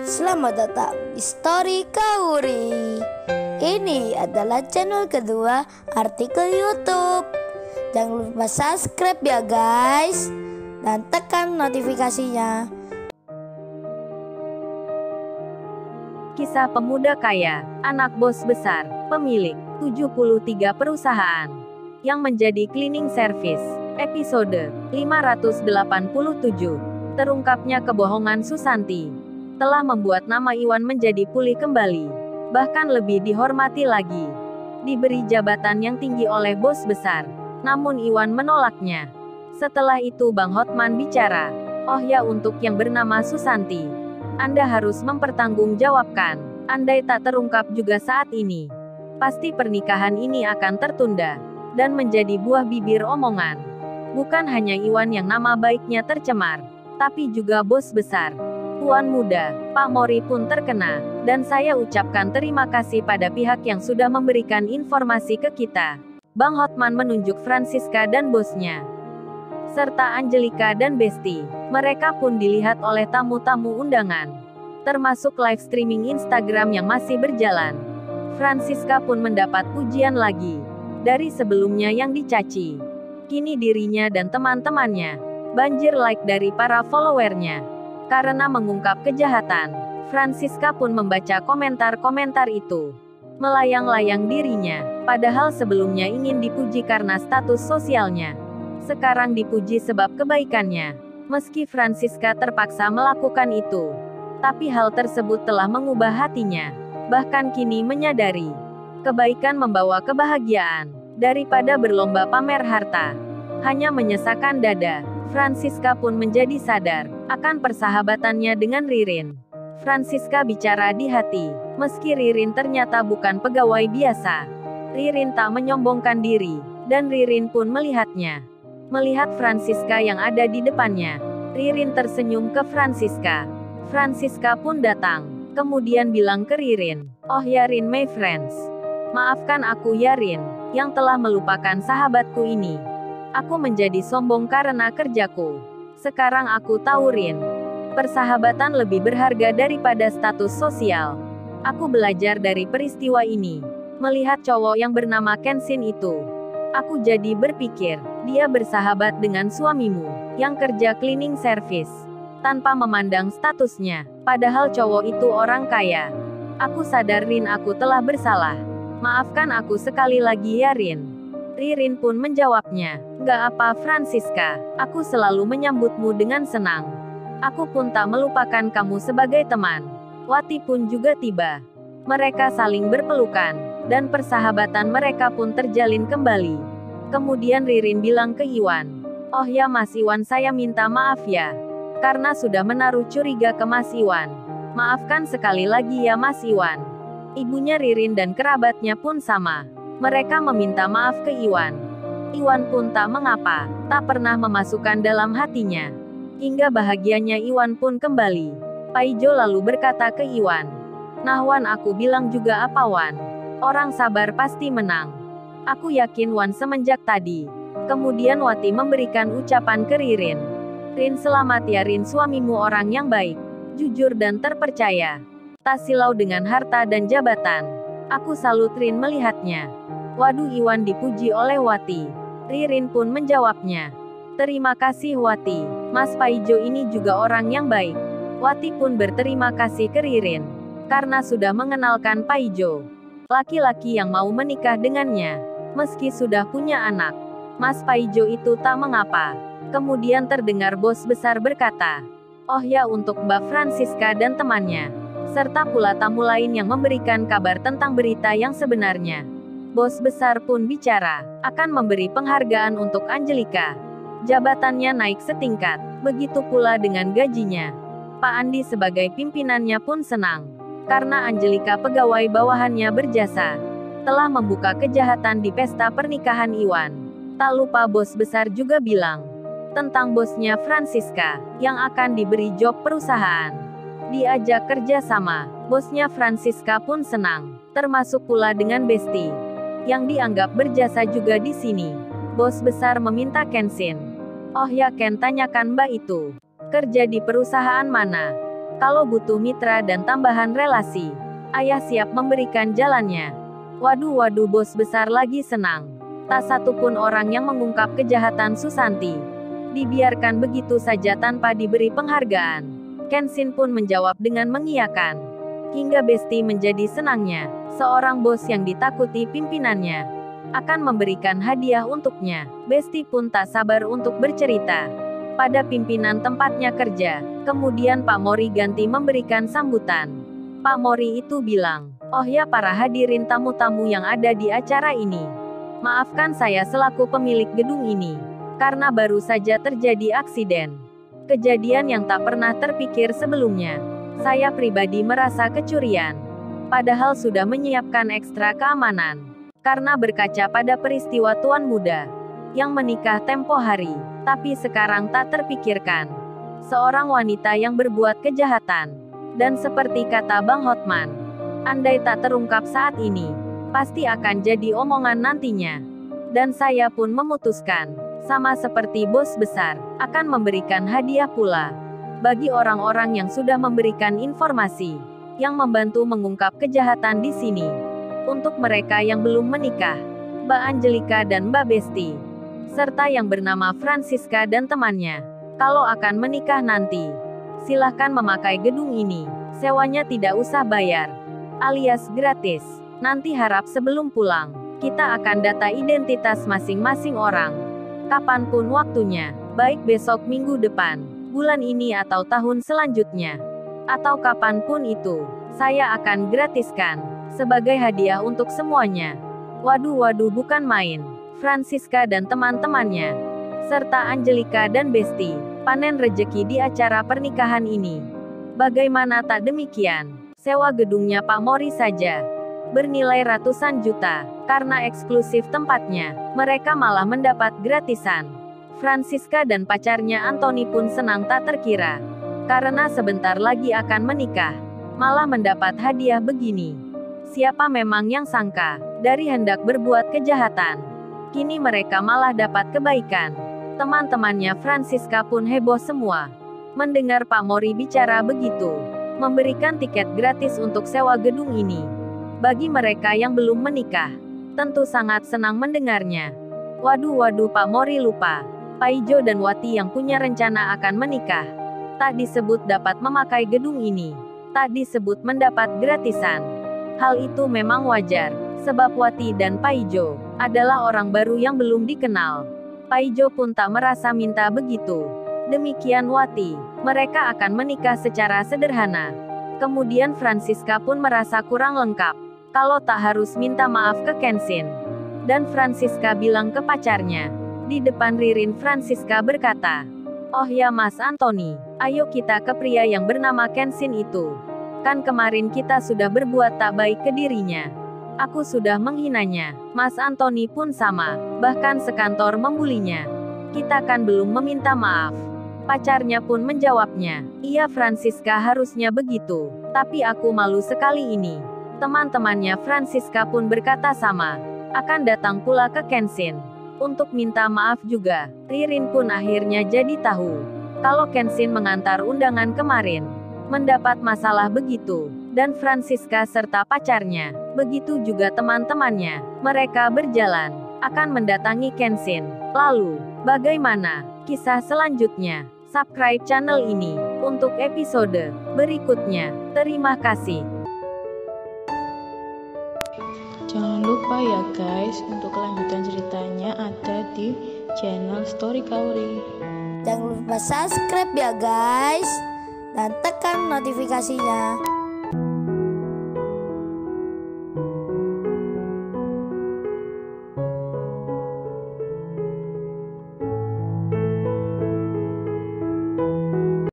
Selamat datang di Story Kauri. Ini adalah channel kedua artikel YouTube. Jangan lupa subscribe ya guys, dan tekan notifikasinya. Kisah pemuda kaya, anak bos besar, pemilik 73 perusahaan, yang menjadi cleaning service. Episode 587. Terungkapnya kebohongan Susanti telah membuat nama Iwan menjadi pulih kembali, bahkan lebih dihormati lagi. Diberi jabatan yang tinggi oleh bos besar, namun Iwan menolaknya. Setelah itu Bang Hotman bicara, "Oh ya, untuk yang bernama Susanti, Anda harus mempertanggungjawabkan. Andai tak terungkap juga saat ini, pasti pernikahan ini akan tertunda dan menjadi buah bibir omongan. Bukan hanya Iwan yang nama baiknya tercemar, tapi juga bos besar, Tuan Muda, Pak Mori pun terkena, dan saya ucapkan terima kasih pada pihak yang sudah memberikan informasi ke kita." Bang Hotman menunjuk Francisca dan bosnya, serta Angelika dan Besti. Mereka pun dilihat oleh tamu-tamu undangan, termasuk live streaming Instagram yang masih berjalan. Francisca pun mendapat pujian lagi dari sebelumnya yang dicaci. Kini dirinya dan teman-temannya banjir like dari para followernya karena mengungkap kejahatan. Francisca pun membaca komentar-komentar itu, melayang-layang dirinya. Padahal sebelumnya ingin dipuji karena status sosialnya, sekarang dipuji sebab kebaikannya. Meski Francisca terpaksa melakukan itu, tapi hal tersebut telah mengubah hatinya. Bahkan kini menyadari, kebaikan membawa kebahagiaan, daripada berlomba pamer harta, hanya menyesakan dada. Francisca pun menjadi sadar akan persahabatannya dengan Ririn. Francisca bicara di hati, meski Ririn ternyata bukan pegawai biasa. Ririn tak menyombongkan diri, dan Ririn pun melihatnya. Melihat Francisca yang ada di depannya, Ririn tersenyum ke Francisca. Francisca pun datang, kemudian bilang ke Ririn, "Oh ya Rin, my friends. Maafkan aku ya Rin, yang telah melupakan sahabatku ini. Aku menjadi sombong karena kerjaku. Sekarang aku tahu Rin, persahabatan lebih berharga daripada status sosial. Aku belajar dari peristiwa ini. Melihat cowok yang bernama Kenshin itu, aku jadi berpikir, dia bersahabat dengan suamimu, yang kerja cleaning service, tanpa memandang statusnya, padahal cowok itu orang kaya. Aku sadar Rin, aku telah bersalah. Maafkan aku sekali lagi ya Rin." Ririn pun menjawabnya, "Gak apa Francisca, aku selalu menyambutmu dengan senang. Aku pun tak melupakan kamu sebagai teman." Wati pun juga tiba. Mereka saling berpelukan, dan persahabatan mereka pun terjalin kembali. Kemudian Ririn bilang ke Iwan, "Oh ya Mas Iwan, saya minta maaf ya, karena sudah menaruh curiga ke Mas Iwan. Maafkan sekali lagi ya Mas Iwan." Ibunya Ririn dan kerabatnya pun sama. Mereka meminta maaf ke Iwan. Iwan pun tak mengapa, tak pernah memasukkan dalam hatinya. Hingga bahagianya Iwan pun kembali. Paijo lalu berkata ke Iwan, "Nah Wan, aku bilang juga apa Wan? Orang sabar pasti menang. Aku yakin Wan semenjak tadi." Kemudian Wati memberikan ucapan ke Ririn. "Rin, selamat ya Rin, suamimu orang yang baik, jujur dan terpercaya. Tak silau dengan harta dan jabatan. Aku salut Rin melihatnya." Waduh, Iwan dipuji oleh Wati. Ririn pun menjawabnya, "Terima kasih Wati, Mas Paijo ini juga orang yang baik." Wati pun berterima kasih ke Ririn, karena sudah mengenalkan Paijo, laki-laki yang mau menikah dengannya. Meski sudah punya anak, Mas Paijo itu tak mengapa. Kemudian terdengar bos besar berkata, "Oh ya, untuk Mbak Francisca dan temannya, serta pula tamu lain yang memberikan kabar tentang berita yang sebenarnya." Bos besar pun bicara, akan memberi penghargaan untuk Angelika. Jabatannya naik setingkat, begitu pula dengan gajinya. Pak Andi sebagai pimpinannya pun senang, karena Angelika pegawai bawahannya berjasa, telah membuka kejahatan di pesta pernikahan Iwan. Tak lupa bos besar juga bilang tentang bosnya Francisca, yang akan diberi job perusahaan, diajak kerja sama. Bosnya Francisca pun senang, termasuk pula dengan Besti, yang dianggap berjasa juga di sini. Bos besar meminta Kenshin, "Oh ya Ken, tanyakan Mbak itu kerja di perusahaan mana?" Kalau butuh mitra dan tambahan relasi, ayah siap memberikan jalannya. Waduh, bos besar lagi senang. Tak satupun orang yang mengungkap kejahatan Susanti. Dibiarkan begitu saja tanpa diberi penghargaan. Kenshin pun menjawab dengan mengiyakan. Hingga Besti menjadi senangnya. Seorang bos yang ditakuti pimpinannya akan memberikan hadiah untuknya. Besti pun tak sabar untuk bercerita pada pimpinan tempatnya kerja. Kemudian Pak Mori ganti memberikan sambutan. Pak Mori itu bilang, "Oh ya para hadirin tamu-tamu yang ada di acara ini. Maafkan saya selaku pemilik gedung ini. Karena baru saja terjadi aksiden. Kejadian yang tak pernah terpikir sebelumnya. Saya pribadi merasa kecurian. Padahal sudah menyiapkan ekstra keamanan. Karena berkaca pada peristiwa tuan muda yang menikah tempo hari. Tapi sekarang tak terpikirkan. Seorang wanita yang berbuat kejahatan. Dan seperti kata Bang Hotman, andai tak terungkap saat ini, pasti akan jadi omongan nantinya. Dan saya pun memutuskan, sama seperti bos besar, akan memberikan hadiah pula bagi orang-orang yang sudah memberikan informasi yang membantu mengungkap kejahatan di sini. Untuk mereka yang belum menikah, Mbak Angelika dan Mbak Besti, serta yang bernama Francisca dan temannya, kalau akan menikah nanti, silahkan memakai gedung ini. Sewanya tidak usah bayar, alias gratis. Nanti harap sebelum pulang, kita akan data identitas masing-masing orang. Kapanpun waktunya, baik besok minggu depan, bulan ini atau tahun selanjutnya, atau kapanpun itu, saya akan gratiskan, sebagai hadiah untuk semuanya." Waduh, bukan main. Francisca dan teman-temannya, serta Angelika dan Besti, panen rejeki di acara pernikahan ini. Bagaimana tak demikian? Sewa gedungnya Pak Mori saja bernilai ratusan juta. Karena eksklusif tempatnya, mereka malah mendapat gratisan. Francisca dan pacarnya Anthony pun senang tak terkira. Karena sebentar lagi akan menikah, malah mendapat hadiah begini. Siapa memang yang sangka, dari hendak berbuat kejahatan, kini mereka malah dapat kebaikan. Teman-temannya Francisca pun heboh semua mendengar Pak Mori bicara begitu. Memberikan tiket gratis untuk sewa gedung ini bagi mereka yang belum menikah. Tentu sangat senang mendengarnya. Waduh, Pak Mori lupa. Paijo dan Wati yang punya rencana akan menikah, tak disebut dapat memakai gedung ini. Tak disebut mendapat gratisan. Hal itu memang wajar, sebab Wati dan Paijo adalah orang baru yang belum dikenal. Paijo pun tak merasa minta begitu. Demikian Wati, mereka akan menikah secara sederhana. Kemudian Francisca pun merasa kurang lengkap kalau tak harus minta maaf ke Kenshin. Dan Francisca bilang ke pacarnya. Di depan Ririn Francisca berkata, "Oh ya Mas Anthony, ayo kita ke pria yang bernama Kenshin itu. Kan kemarin kita sudah berbuat tak baik ke dirinya. Aku sudah menghinanya. Mas Anthony pun sama, bahkan sekantor membulinya. Kita kan belum meminta maaf." Pacarnya pun menjawabnya, "Iya Francisca harusnya begitu, tapi aku malu sekali ini." Teman-temannya Francisca pun berkata sama, akan datang pula ke Kenshin untuk minta maaf juga. Ririn pun akhirnya jadi tahu kalau Kenshin mengantar undangan kemarin mendapat masalah begitu. Dan Francisca serta pacarnya, begitu juga teman-temannya, mereka berjalan akan mendatangi Kenshin. Lalu, bagaimana kisah selanjutnya? Subscribe channel ini untuk episode berikutnya. Terima kasih. Jangan lupa ya guys, untuk kelanjutan ceritanya ada di channel Story Kauri. Jangan lupa subscribe ya guys, dan tekan notifikasinya